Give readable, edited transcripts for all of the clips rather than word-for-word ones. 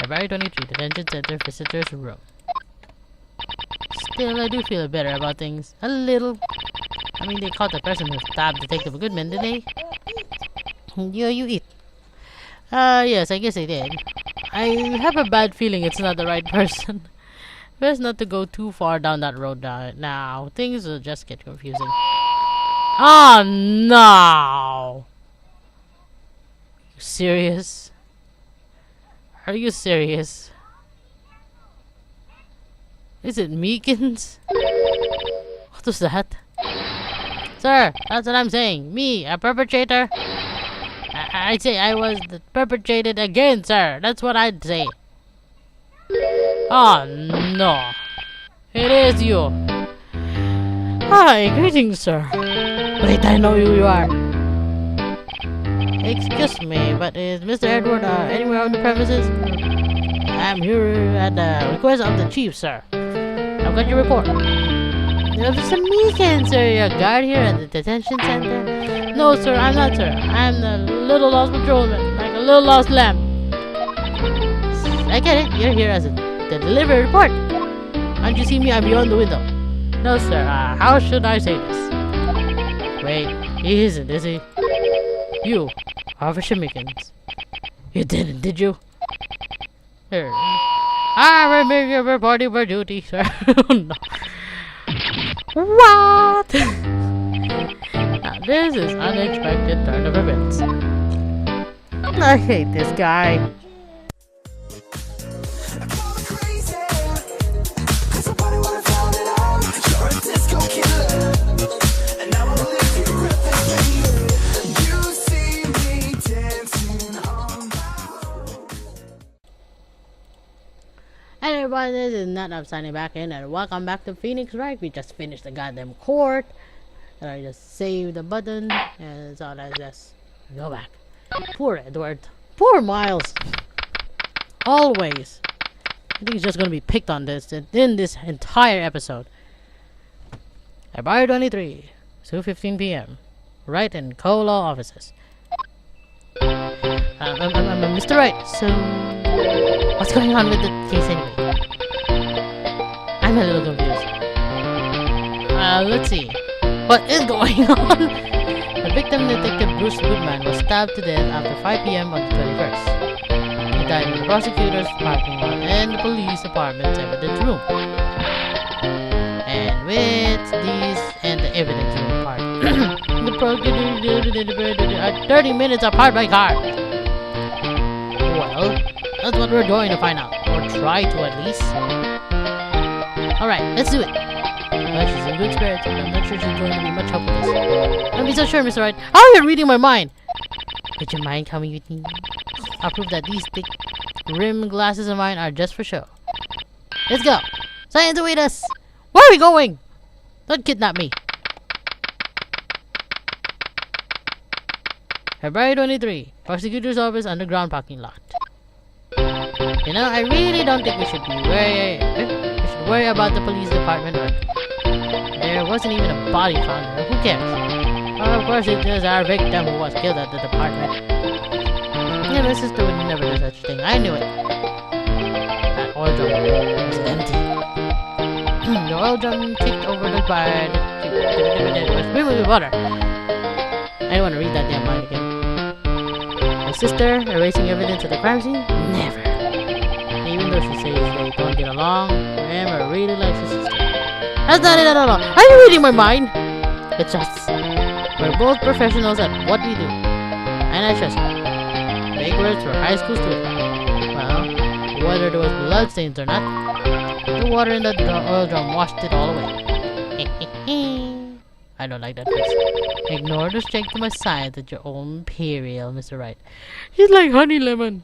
February 23, Detention Center Visitors Room. Still, I do feel better about things. A little. I mean, they caught the person who stabbed Detective Goodman, didn't they? Yeah, you eat. Yes, I guess they did. I have a bad feeling it's not the right person. Best not to go too far down that road now. Things will just get confusing. Oh no! Serious? Are you serious? Is it Meekins? What was that? Sir, that's what I'm saying. Me, a perpetrator? I'd say I was perpetrated again, sir. That's what I'd say. Oh no. It is you. Hi, greetings, sir. Wait, I know who you are. Excuse me, but is Mr. Edward anywhere on the premises? I'm here at the request of the chief, sir. I've got your report. Mr. Meekins, sir, you're a guard here at the detention center? No, sir, I'm not, sir. I'm the little lost patrolman, like a little lost lamb. I get it. You're here as a delivery report. Can't you see me? I'm beyond the window. No, sir. How should I say this? Wait, he isn't, is he? You, Officer Meekins. You didn't, did you? Here. I'm making reporting for duty, sir. No. What? Now, this is unexpected turn of events. I hate this guy. Hey everybody, this is Natnarf signing back in, and welcome back to Phoenix Wright. We just finished the goddamn court, and I just saved the button, and so I just go back. Poor Edward. Poor Miles. Always. I think he's just gonna be picked on this in this entire episode. February 23, 2:15 p.m. Wright and Co-Law offices. Mr. Wright, so what's going on with the case anyway? I'm a little confused. Let's see. What is going on? The victim, Detective Bruce Goodman, was stabbed to death after 5 p.m. on the 21st. He died in the prosecutor's parking lot and the police department's evidence room. And with these and the evidence room part, the prosecutor 30 minutes apart by car. Well, that's what we're going to find out, or try to at least. Alright, let's do it. Well, she's in good spirits, but I'm not sure she's going to be much help with this. Don't be so sure, Mr. Wright. How are you reading my mind? Would you mind coming with me? I'll prove that these thick rim glasses of mine are just for show. Let's go. Science await us. Where are we going? Don't kidnap me. February 23, prosecutor's office underground parking lot. You know, I really don't think we should worry about the police department. There wasn't even a body found there. Who cares? Of course, it is our victim who was killed at the department. Yeah, my sister would never do such a thing. I knew it. That oil drum was empty. The oil drum ticked over the bar. Was filled with water. I don't want to read that damn line again. My sister erasing evidence of the crime scene? Never. Even though she says they don't get along, Emma really likes her sister. That's not it at all. Are you reading my mind? It's just we're both professionals at what we do, and I trust you. Big words for high school students. Well, whether there was bloodstains or not, the water in the oil drum washed it all away. I don't like that face. Ignore the strength of my science at your own imperial, Mr. Wright. He's like honey lemon.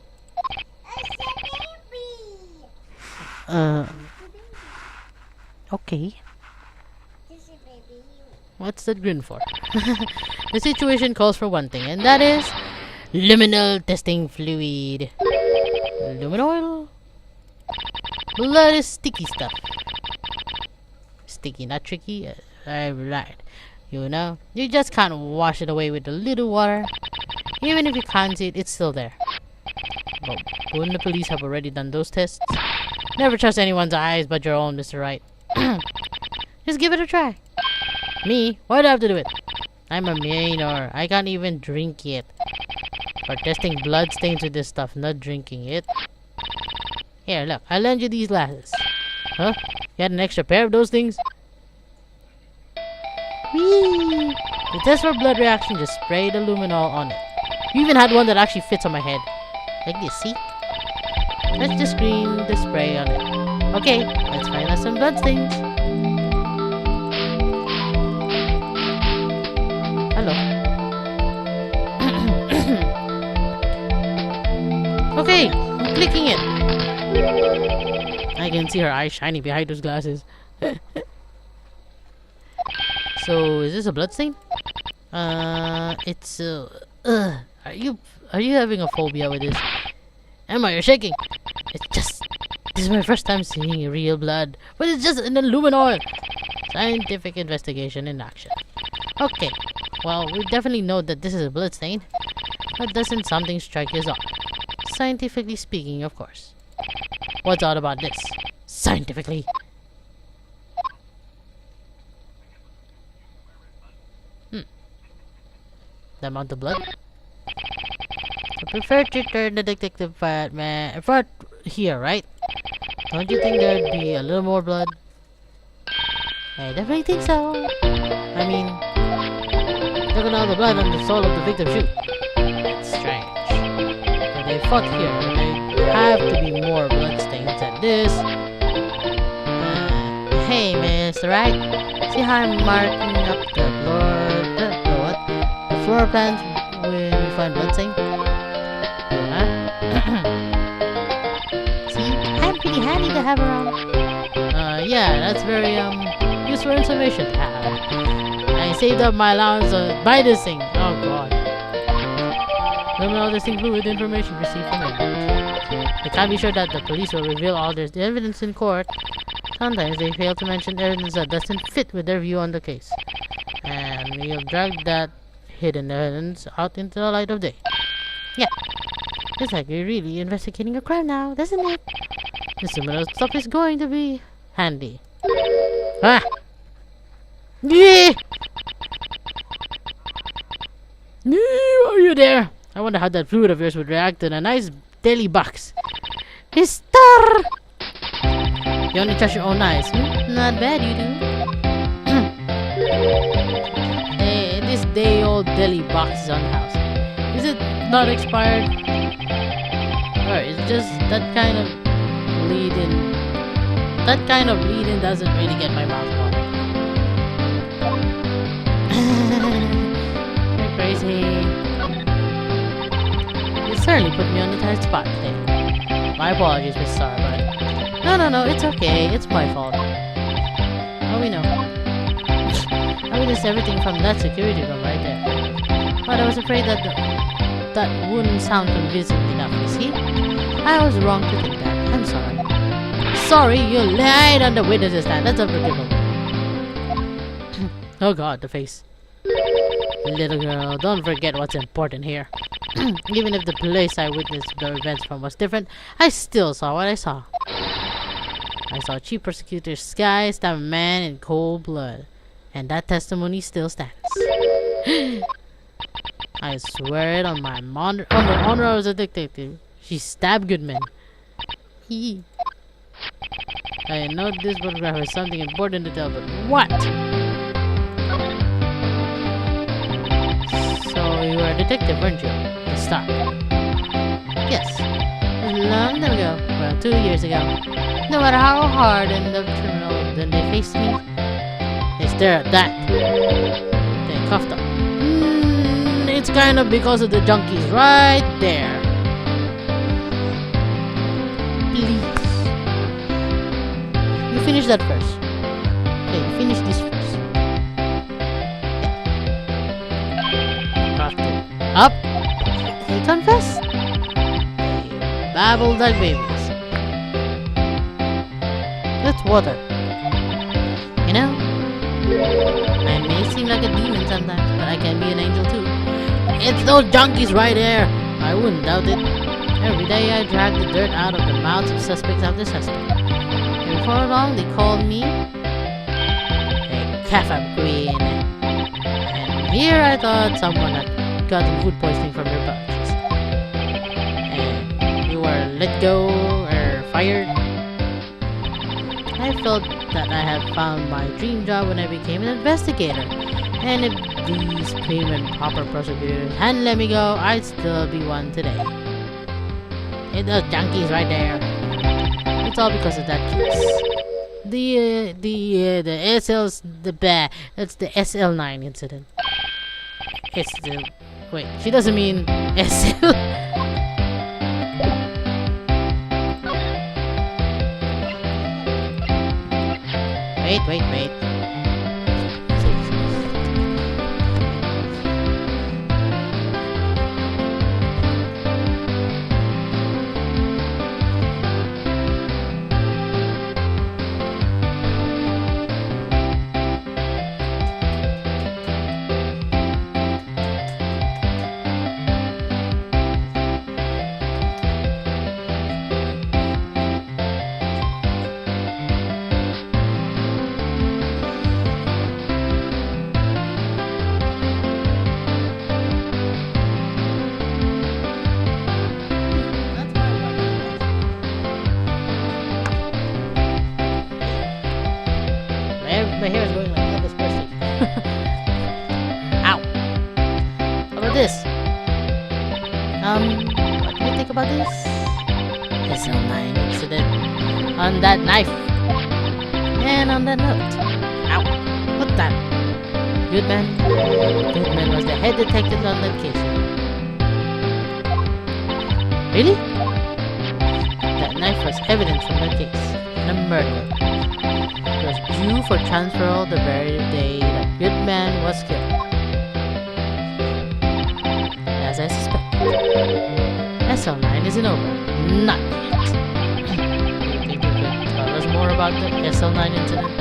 Okay. What's that grin for? The situation calls for one thing, and that is luminol testing fluid. Luminol? Blood is sticky stuff. Sticky, not tricky. Right. You know, you just can't wash it away with a little water. Even if you can't see it, it's still there. But wouldn't the police have already done those tests? Never trust anyone's eyes but your own, Mr. Wright. Just give it a try. Me? Why do I have to do it? I'm a minor. I can't even drink it. For testing blood stains with this stuff, not drinking it. Here, look. I'll lend you these glasses. Huh? You had an extra pair of those things? Whee! To test for blood reaction, just spray the luminol on it. You even had one that actually fits on my head. Like this, see? Let's just screen the spray on it. Okay, let's find us some blood stains. Hello. Okay, I'm clicking it. I can see her eyes shining behind those glasses. So, is this a blood stain? It's are you having a phobia with this? Emma, you're shaking. It's just, this is my first time seeing real blood, but it's just an luminol. Scientific investigation in action. Okay, well, we definitely know that this is a blood stain, but doesn't something strike you as odd? Scientifically speaking, of course. What's odd about this? Scientifically. The amount of blood? I prefer to turn the detective part, man. Part here, right? Don't you think there'd be a little more blood? I definitely think so. I mean, look at all the blood on the sole of the victim's shoe. It's strange. But they fought here. There have to be more blood stains than this. Hey, Mr. Wright. See how I'm marking up the floor plans when we find blood stain? See, I'm pretty handy to have around. Yeah, that's very useful information to have. I saved up my allowance to buy this thing. Oh god. Let me know this include information received from it. I can't be sure that the police will reveal all their evidence in court. Sometimes they fail to mention evidence that doesn't fit with their view on the case. And we'll drag that hidden evidence out into the light of day. Yeah. It's like we're really investigating a crime now, doesn't it? This similar stuff is going to be handy. Ah! Yeah! Are you there? I wonder how that fluid of yours would react to a nice deli box. Mister! You only trust your own eyes. Not bad, you do. Hey, this day-old deli box is on the house. Is it not expired? Or it's just that kind of bleeding. That kind of bleeding doesn't really get my mouth watering. You're crazy. You certainly put me on the tight spot today. My apologies, Miss Star, but no, it's okay. It's my fault. Oh, we know. I witnessed everything from that security room right there. But I was afraid that that wouldn't sound convincing enough, you see? I was wrong to think that. I'm sorry. Sorry, you lied on the witness's stand. That's unforgivable. Oh god, the face. Little girl, don't forget what's important here. Even if the place I witnessed the events from was different, I still saw what I saw. I saw Chief Prosecutor Sky stab a man in cold blood. And that testimony still stands. I swear it on my on the honor as a detective. She stabbed Goodman. I know this photograph has something important to tell, but what? So you were a detective, weren't you? The Star. Yes. A long time ago. Well, 2 years ago. No matter how hard and the criminal then they faced me, they stare at that. They coughed up. It's kind of because of the junkies right there. Please. You finish that first. Okay, finish this first. Yeah. Coughed it up. They confess. They babbled like babies. That's water. You know, I may seem like a demon sometimes, but I can be an angel too. It's those junkies right there. I wouldn't doubt it. Every day I drag the dirt out of the mouths of suspects after suspect. And before long, they called me a CAPCOM. And here I thought someone had gotten food poisoning from your bunches. And you were let go or fired. I felt that I had found my dream job when I became an investigator. And if these prim and proper prosecutors hadn't let me go, I'd still be one today. Hey, those junkies right there. It's all because of that case. The SL's that's the SL9 incident. It's the wait. She doesn't mean SL. Wait. My hair is going like Elvis Presley. Ow! How about this? What do you think about this? SL9 incident. On that knife. And on that note. Ow! What's that? Goodman was the head detective on that case. Really? That knife was evidence from that case. And a murder. Was due for transfer the very day that Goodman was killed. As I suspected, SL9 isn't over. Not yet. Do you think you could tell us more about the SL9 incident?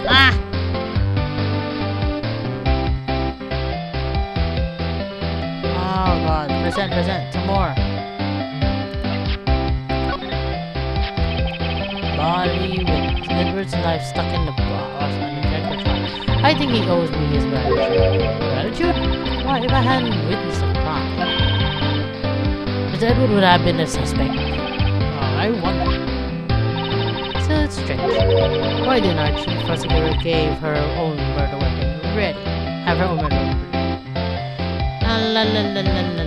Ah! Oh god, present, some more. Body with Edward's knife stuck in the box and the necklace. I think he owes me his gratitude. Gratitude? Why, if I hadn't witnessed the crime, Mr. Edward would have been a suspect. Oh, I wonder. So it's strange. Why didn't our chief prosecutor have her own murder weapon ready? La la la la la la.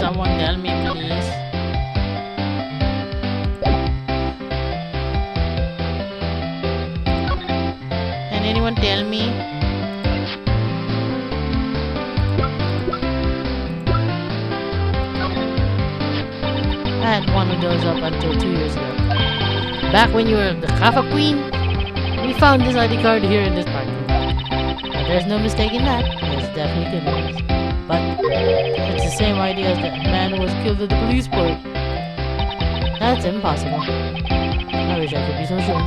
Someone tell me, please. Can anyone tell me? I had one of those up until 2 years ago. Back when you were the Kafa Queen, we found this ID card here in this parking lot. But there's no mistake in that. It's definitely good news. But it's the same idea as the man who was killed at the police port. That's impossible. I wish I could be so sure.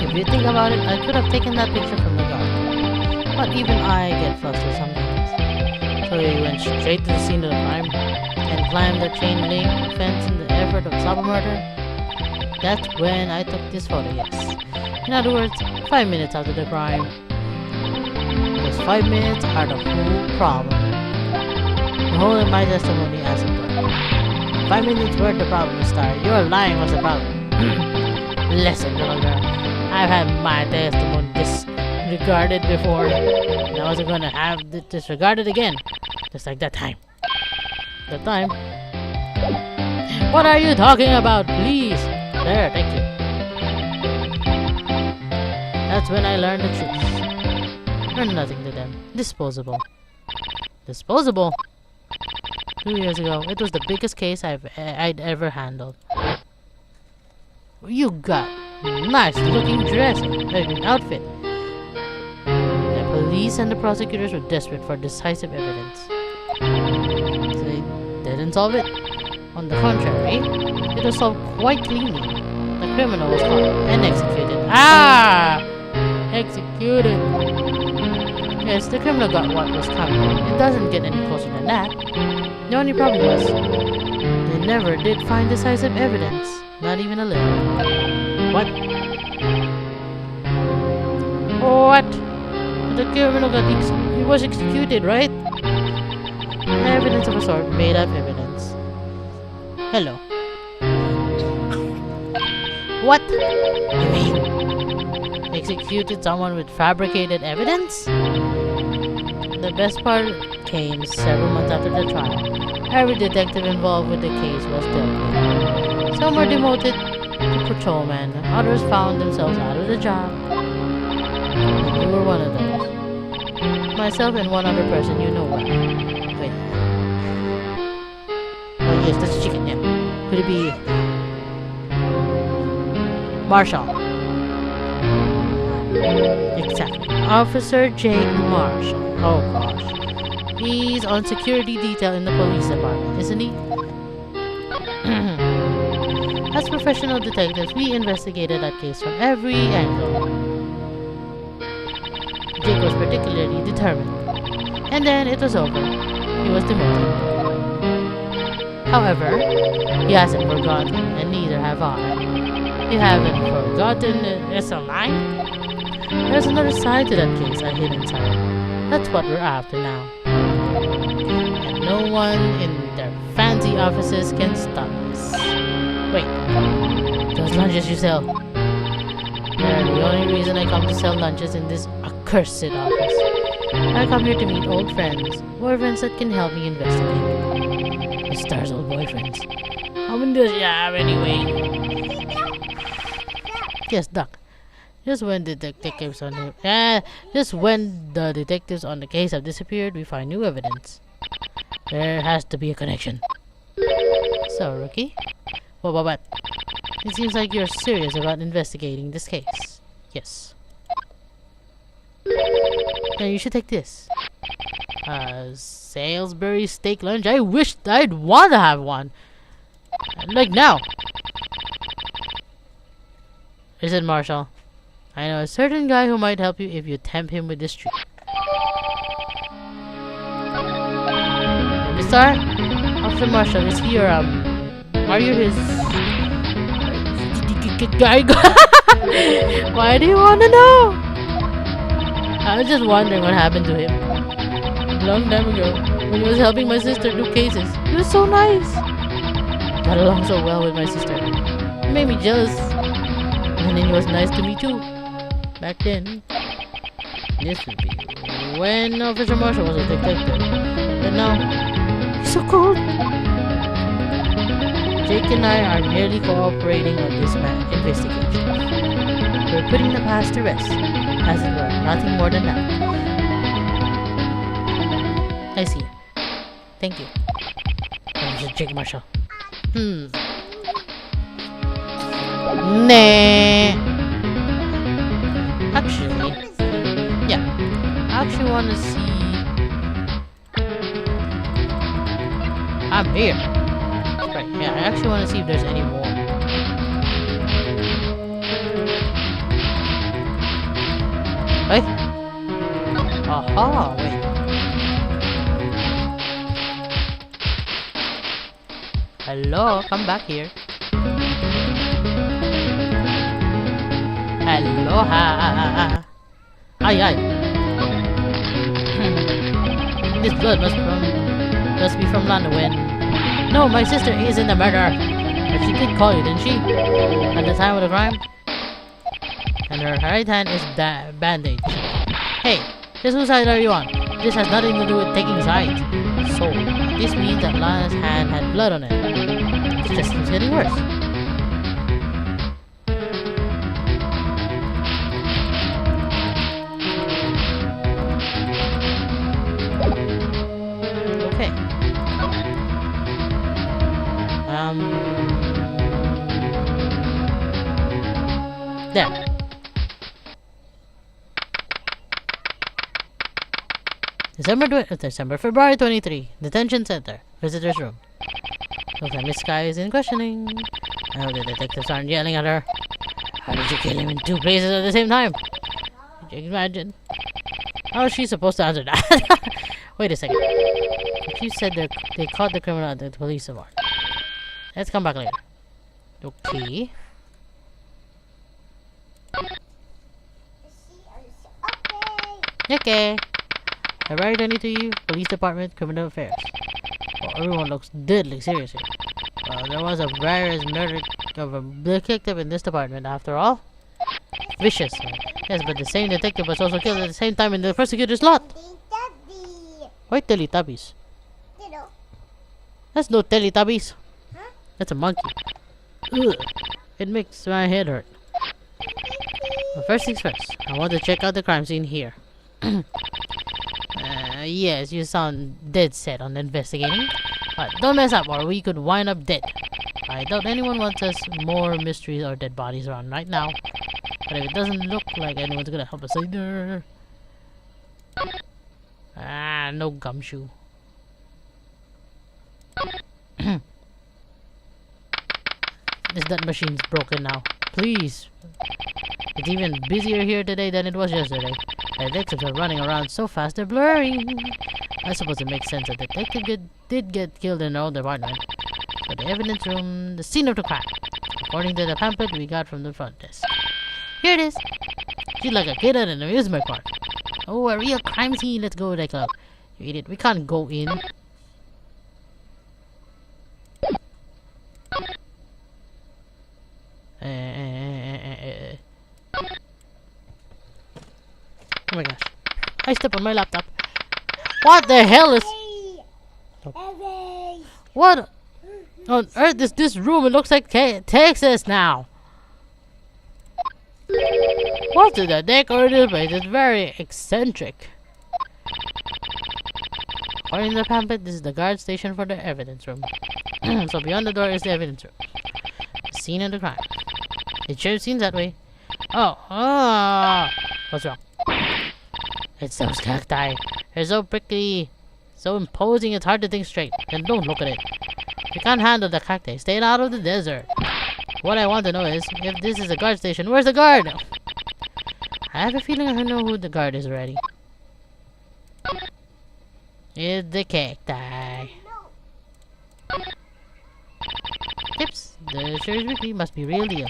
If you think about it, I could have taken that picture from the garden. But even I get flustered sometimes. So we went straight to the scene of the crime and climbed the chain link fence in the effort of stop a murder. That's when I took this photo, yes. In other words, 5 minutes after the crime. Those 5 minutes are the whole problem. The whole of my testimony as it were. 5 minutes were the problem, Star. Your lying was about. Listen, little girl. I've had my testimony disregarded before. And I wasn't gonna have it disregarded again. Just like that time. That time. What are you talking about, please? There, thank you. That's when I learned the truth. Learned nothing to them. Disposable. Disposable? 2 years ago, it was the biggest case I'd ever handled. You got nice looking dress and outfit. The police and the prosecutors were desperate for decisive evidence. So they didn't solve it. On the contrary, it was solved quite cleanly. The criminal was caught and executed. Executed. Yes, the criminal got what was coming. It doesn't get any closer than that. The only problem was, they never did find decisive evidence. Not even a little. What? What? The criminal he was executed, right? Evidence of a sort, made up evidence. Hello. What? You mean executed someone with fabricated evidence? The best part came several months after the trial. Every detective involved with the case was dealt with. Some were demoted to patrolmen, others found themselves out of the job. And you were one of those. Myself and one other person you know well. Wait. Oh yes, that's chicken, yeah. Could it be Marshall? Exactly. Officer Jake Marshall. Oh gosh. He's on security detail in the police department, isn't he? As professional detectives, we investigated that case from every angle. Jake was particularly determined. And then it was over. He was demoted. However, he hasn't forgotten, and neither have I. You haven't forgotten SL9? There's another side to that case I hid inside. That's what we're after now. And no one in their fancy offices can stop us. Wait, those lunches you sell. They're the only reason I come to sell lunches in this accursed office. I come here to meet old friends, boyfriends that can help me investigate. The star's old boyfriends. How many does you have anyway? Yes, Doc. Just when the detectives on the case have disappeared, we find new evidence. There has to be a connection. So, Rookie? What? It seems like you're serious about investigating this case. Yes. Then you should take this. Salisbury steak lunch? I wish I'd want to have one. Like now. Is it Marshall? I know a certain guy who might help you if you tempt him with this treat. Mister? Officer Marshall, is he your, are you his... guy? Why do you want to know? I was just wondering what happened to him. A long time ago, when he was helping my sister do cases. He was so nice. Got along so well with my sister. It made me jealous. And then he was nice to me too. Back then. This would be when Officer Marshall was a detective. But now, he's so cold. Jake and I are merely cooperating on this investigation. We're putting the past to rest, as it were, nothing more than that. I see. Thank you. Officer Jake Marshall. Nah. Actually, yeah. I actually want to see. I'm here. Right, yeah, I actually want to see if there's any more. Wait. Aha, wait. Hello, come back here. Aloha. Ay. This blood must be from Lana when... No, my sister isn't a murderer. But she did call you, didn't she? At the time of the crime? And her right hand is bandaged. Hey, just whose side are you on? This has nothing to do with taking sides. So, this means that Lana's hand had blood on it. It just keeps getting worse. February 23. Detention center. Visitor's room. Looks like Miss Sky is in questioning. I hope the detectives aren't yelling at her. How did you kill him in 2 places at the same time? Could you imagine? How is she supposed to answer that? Wait a second. She said they caught the criminal at the police department. Let's come back later. Okay. Okay. February 22, Police Department, Criminal Affairs. Well, everyone looks deadly serious here. Well, there was a various murder of a detective in this department after all. Vicious. Yes, but the same detective was also killed at the same time in the prosecutor's lot. Why Teletubbies? That's no Teletubbies. That's a monkey. Ugh. It makes my head hurt. Well, first things first, I want to check out the crime scene here. Yes, you sound dead set on investigating. But don't mess up or we could wind up dead. I doubt anyone wants us more mysteries or dead bodies around right now. But if it doesn't look like anyone's gonna help us either... Ah, no gumshoe. That machine's broken now. Please. It's even busier here today than it was yesterday. The detectives are running around so fast they're blurry. I suppose it makes sense that the detective did get killed in their own department. So the evidence room, the scene of the crime. According to the pamphlet we got from the front desk. Here it is. She's like a kid at an amusement park. Oh, a real crime scene. Let's go take a look. You idiot. We can't go in. Oh my gosh. I stepped on my laptop. What the hell is... What on earth is this room? It looks like Texas now. What's in the decorative place? It's very eccentric. According to the pamphlet, this is the guard station for the evidence room. So beyond the door is the evidence room. The scene of the crime. It sure seems that way. Oh, what's wrong? It's those cacti. They're so prickly, so imposing, it's hard to think straight. Then don't look at it. If you can't handle the cacti, stay out of the desert. What I want to know is, if this is a guard station, where's the guard? I have a feeling I know who the guard is already. It's the cacti. Tips. The Sheriff's Weekly must be real deal.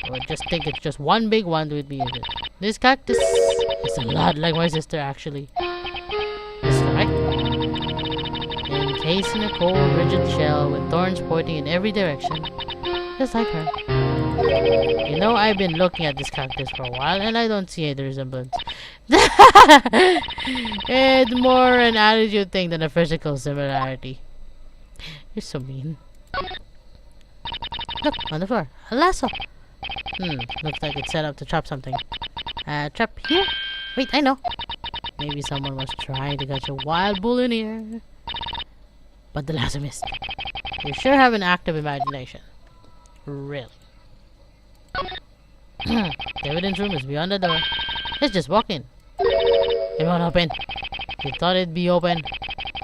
I would just think it's just one big one would be it. This cactus is a lot like my sister actually. This is correct. Encased in a cold, rigid shell with thorns pointing in every direction. Just like her. You know, I've been looking at this cactus for a while and I don't see any resemblance. It's more an attitude thing than a physical similarity. You're so mean. Look, on the floor. A lasso. Looks like it's set up to trap something. Trap here? Wait, I know. Maybe someone was trying to catch a wild bull in here. But the lasso missed. You sure have an active imagination. Really. The evidence room is beyond the door. Let's just walk in. It won't open. You thought it'd be open.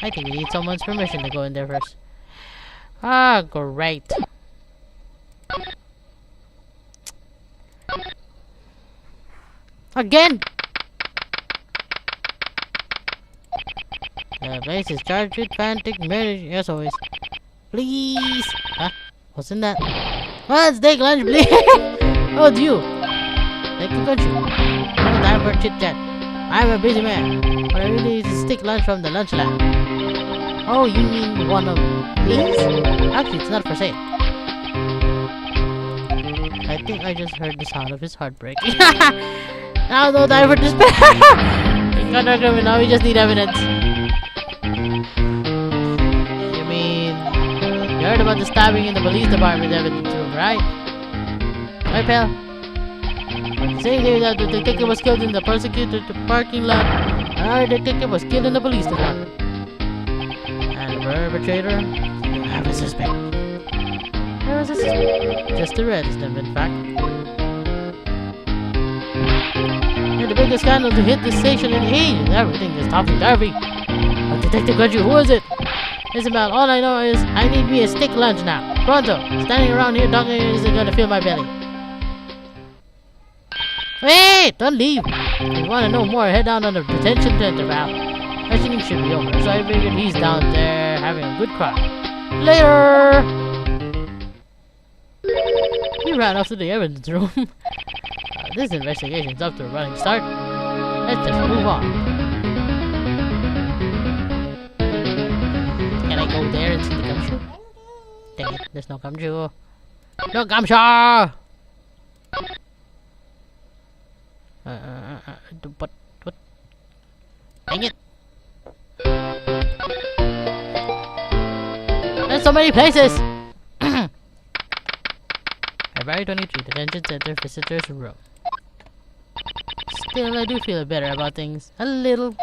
I think we need someone's permission to go in there first. Ah, great. Again! The place is charged with frantic murder, as always. Please! Huh? What's in that? Let's take lunch, please! Oh, it's you! Take a country. No time for chit chat. I'm a busy man, but I really need to stick lunch from the lunch lab. Oh, you mean one of these? Actually, it's not for sale. I think I just heard the sound of his heart breaking. Now no time for despair! We got our criminal, we just need evidence. You mean... You heard about the stabbing in the police department evidence room, right? Right, pal? On the same day that the detective was killed in the prosecutor's parking lot, another detective was killed in the police department. And the perpetrator? You have a suspect. There was a suspect. Just arrest them, in fact. And the biggest scandal to hit the station in ages. Everything is topsy-turvy. Detective got you. Who is it? Isabel, all I know is I need me a steak lunch now. Pronto. Standing around here talking isn't gonna fill my belly. Wait! Don't leave. If you wanna know more, head down on the detention center, pal. Questioning should be over, so I figured he's down there having a good cry. Later! He ran off to the evidence room. This investigation's up to a running start. Let's just move on. Can I go there and see the gumshoe? Dang it, there's no gumshoe. No gumshoe! What? Dang it! There's so many places! February 23, Detention Center Visitors Room. Still, I do feel better about things. A little.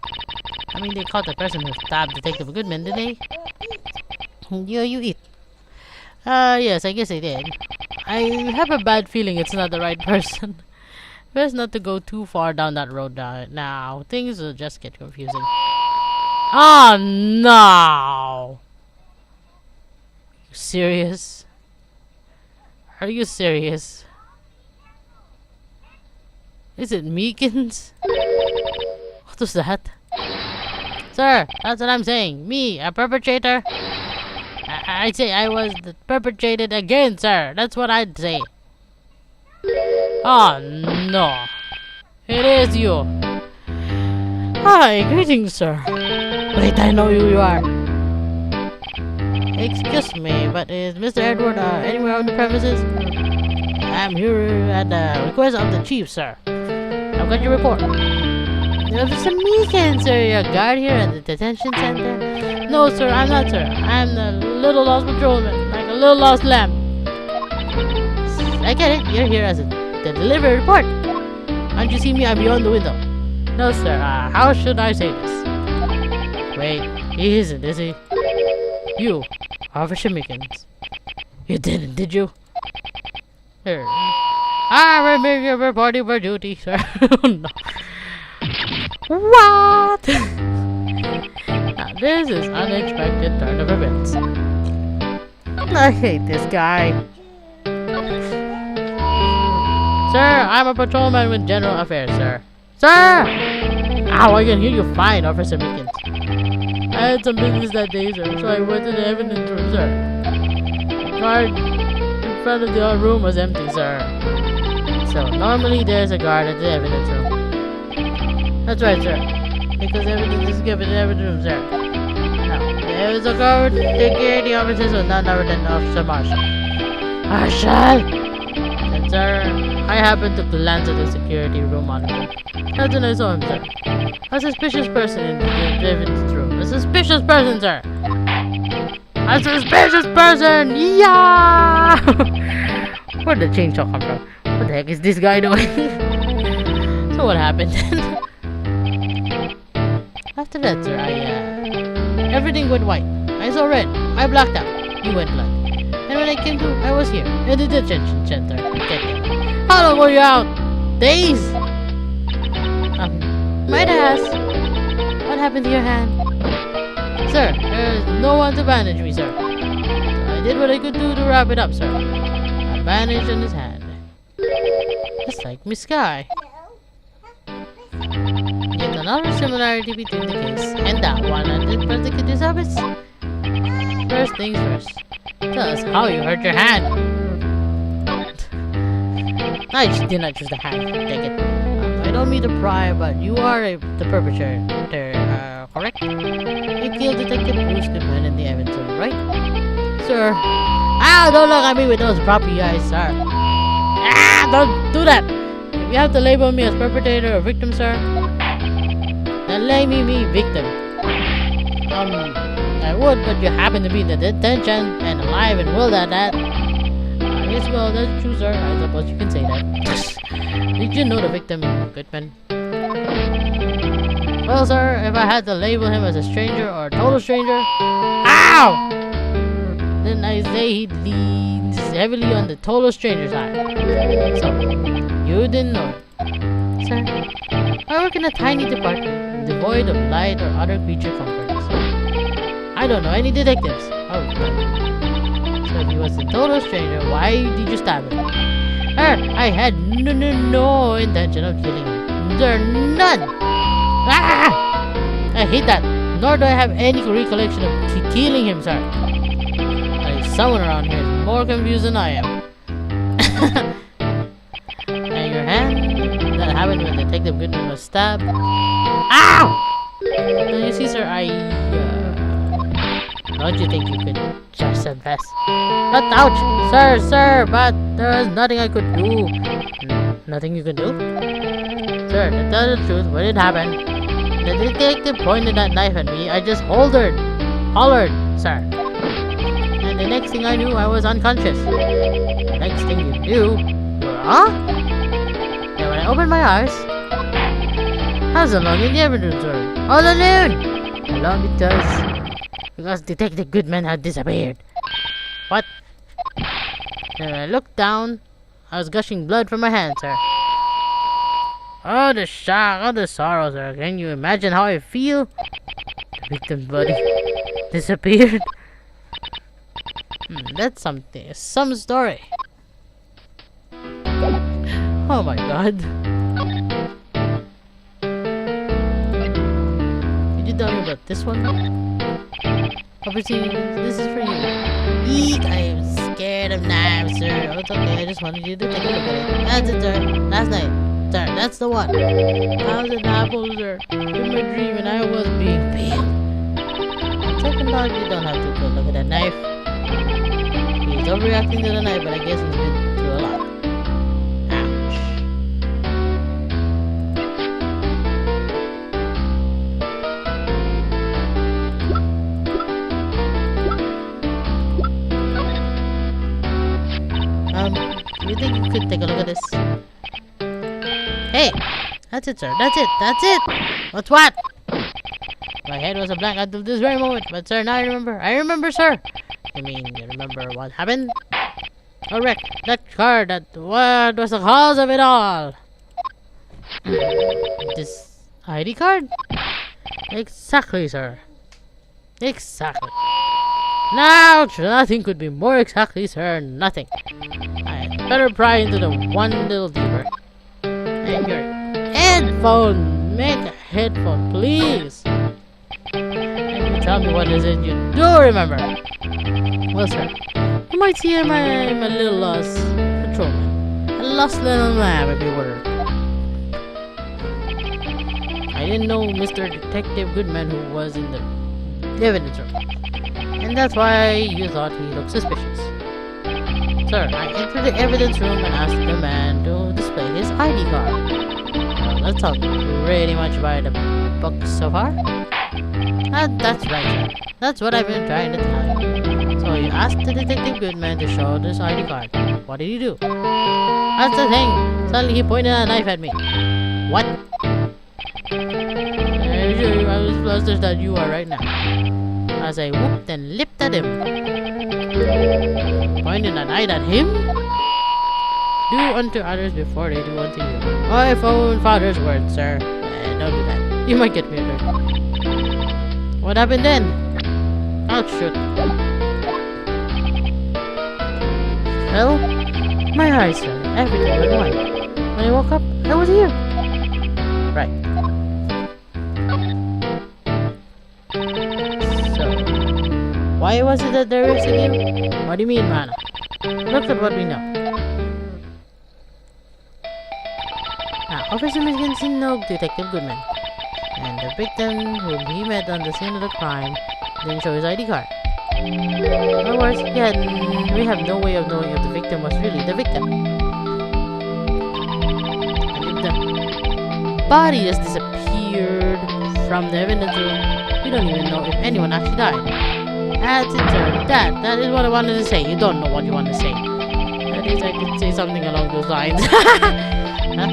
I mean, they caught the person who stabbed Detective Goodman, didn't they? Yeah, you eat. Yes, I guess they did. I have a bad feeling it's not the right person. Best not to go too far down that road now. Things will just get confusing. Oh no! You serious? Are you serious? Is it Meekins? What was that? Sir, that's what I'm saying. Me, a perpetrator? I'd say I was perpetrated again, sir. That's what I'd say. Oh no. It is you. Hi, greetings, sir. Wait, I know who you are. Excuse me, but is Mr. Edward anywhere on the premises? I'm here at the request of the chief, sir. I've got your report. There's some Meekins, sir. You're a guard here at the detention center? No, sir, I'm not, sir. I'm the little lost patrolman, like a little lost lamb. I get it. You're here as the delivery report. Can't you see me? I'm beyond the window. No, sir. How should I say this? Wait, he isn't, is he? You, Officer Meekins. You didn't, did you? Here. I will make you report for duty, sir. Oh, no. What? Now, this is unexpected turn of events. I hate this guy. Sir, I'm a patrolman with general affairs, sir. Sir! Ow, I can hear you fine, Officer Meekins. I had some business that day, sir, so I went to the evidence room, sir. The guard in front of the room was empty, sir. So, normally there's a guard at the evidence room. That's right, sir. Because evidence is given in the evidence room, sir. Now, there was a guard. The security officers was none other than Officer Marshall. Marshall! And, sir, I happened to glance at the security room monitor. That's when I saw him, sir. A suspicious person in the evidence room. A suspicious person, sir! A suspicious person! Yeah! Where'd the chainsaw come from? What the heck is this guy doing? So what happened then? After that, sir, everything went white. I saw red. I blacked out. You went black. And when I came to, I was here, in the detention center. How long were you out? Days? Might I ask, what happened to your hand? Sir, there is no one to bandage me, sir. I did what I could do to wrap it up, sir. I bandaged on his hand. Just like Miss Sky. Yet another similarity between the case and that one at the prosecutor's office. First things first. Tell us how you hurt your hand. I just did not choose the hand. Take it. I don't mean to pry, but you are the perpetrator, correct? You killed Detective Bruce Goodman in the evidence, right? Sir. Don't look at me with those proppy eyes, sir. Don't do that. If you have to label me as perpetrator or victim, sir, then label me victim. I would, but you happen to be in the detention and alive and well at that. Yes, well, that's true, sir. I suppose you can say that. Did you know the victim, Goodman? Well, sir, if I had to label him as a stranger or a total stranger, ow! Then I say he leans heavily on the total stranger side. So, you didn't know it. Sir, I work in a tiny department, devoid of light or other creature comforts. I don't know any detectives. Oh, God. So if he was a total stranger, why did you stab him? I had no intention of killing him. There are none. I hate that. Nor do I have any recollection of killing him, sir. Someone around here is more confused than I am. And your hand? That happened when Detective Goodman was stabbed. Ow! You see, sir, don't you think you could just confess? But ouch! Sir, but there was nothing I could do. Nothing you could do? Sir, to tell the truth, when it happened, the detective pointed that knife at me. I just hollered, sir. And the next thing I knew, I was unconscious. The next thing you knew, and when I opened my eyes, I was alone in the evidence room. All alone! Alone because Detective Goodman had disappeared. What? And when I looked down, I was gushing blood from my hand, sir. Oh, the shock, oh, the sorrow, sir. Can you imagine how I feel? The victim's body disappeared. That's something, some story. Oh my God. Did you tell me about this one? Obviously, this is for you. Eek, I am scared of knives, sir. Oh, it's okay, I just wanted you to take a look at it. That's it, sir. Last night. Sir, that's the one. I was an apple, sir. In my dream, and I was being peeled. Second dog, you don't have to go look at that knife. He's overreacting to the knife, but I guess he's been through a lot. You think you could take a look at this? Hey! That's it, sir. That's it! What's what? My head was a blank until this very moment, but sir, now I remember. Sir! You mean, you remember what happened? Oh, Rick, that card, what was the cause of it all? This ID card? Exactly, sir. Exactly. Now, nothing could be more exactly, sir. Nothing. I had better pry into the one little deeper. And your headphone. Make a headphone, please. And you tell me what is it you do remember. Well, sir, you might see I'm a little lost patrolman. A lost little lamb, if you were. I didn't know Mr. Detective Goodman who was in the evidence room. And that's why you thought he looked suspicious. Sir, I entered the evidence room and asked the man to display his ID card. Well, that sounds pretty much by the book so far. That's right, sir. That's what I've been trying to tell you. So you asked the Detective Goodman to show this ID card. What did he do? That's the thing. Suddenly he pointed a knife at me. What? I'm sure I was flustered that you are right now. As I whooped and leapt at him. Pointing a knife at him? Do unto others before they do unto you. My own father's words, sir. Don't do that. You might get me hurt. What happened then? I'll shoot. Well, my eyes, sir. Everything went white. When I woke up, I was here. Right. Why was it that they're arresting him? What do you mean, Mana? Look at what we know. Now, Officer Michigan know Detective Goodman. And the victim whom he met on the scene of the crime didn't show his ID card. In other words, we have no way of knowing if the victim was really the victim. And if the body just disappeared from the evidence room, we don't even know if anyone actually died. That's it, sir. That is what I wanted to say. You don't know what you want to say. At least I could say something along those lines. Huh?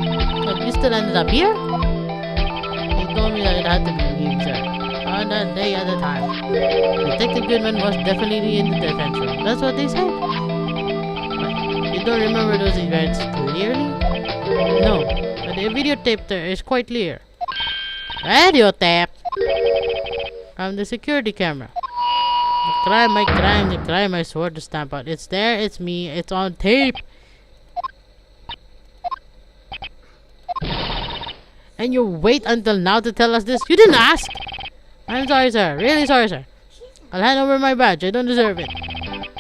But you still ended up here? He told me that it had to be him, sir. On that day at the time. Detective Goodman was definitely in the defense room. That's what they said. But you don't remember those events clearly? No. But the videotape there is quite clear. Videotape? From the security camera. my crime, I swore to stamp out. It's there, it's me, it's on tape. And you wait until now to tell us this? You didn't ask! I'm sorry, sir. Really sorry, sir. I'll hand over my badge. I don't deserve it.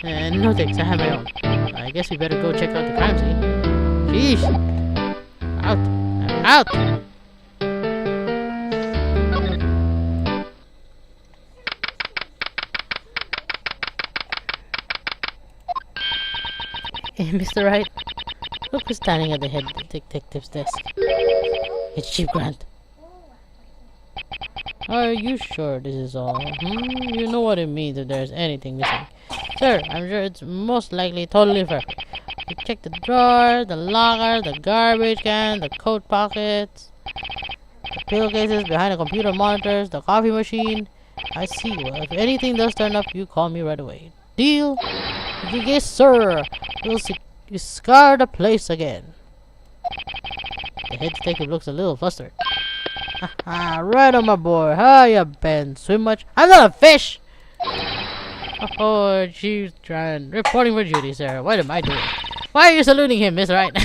And no thanks, I have my own. I guess we better go check out the crime scene. Sheesh. Out. I'm out. Hey, Mr. Wright. Look who's standing at the head detective's desk. It's Chief Grant. Are you sure this is all? You know what it means if there's anything missing. Sir, I'm sure it's most likely totally perfect. We checked the drawer, the locker, the garbage can, the coat pockets, the pillowcases behind the computer monitors, the coffee machine. I see. Well, if anything does turn up, you call me right away. Deal? Yes, sir. We'll scar the place again. The head detective looks a little flustered. Right on, my boy. How you been? Swim much? I'm not a fish! Oh, she's trying. Reporting for duty, sir. What am I doing? Why are you saluting him, Miss Wright? Oh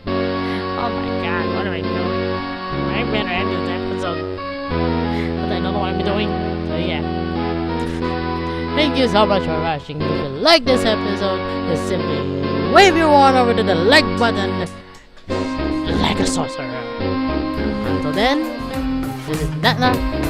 my god, what am I doing? I better end this episode. But I don't know what I'm doing. So yeah. Thank you so much for watching. If you like this episode, just simply wave your wand over to the like button like a sorcerer. Until then, this is Natnarf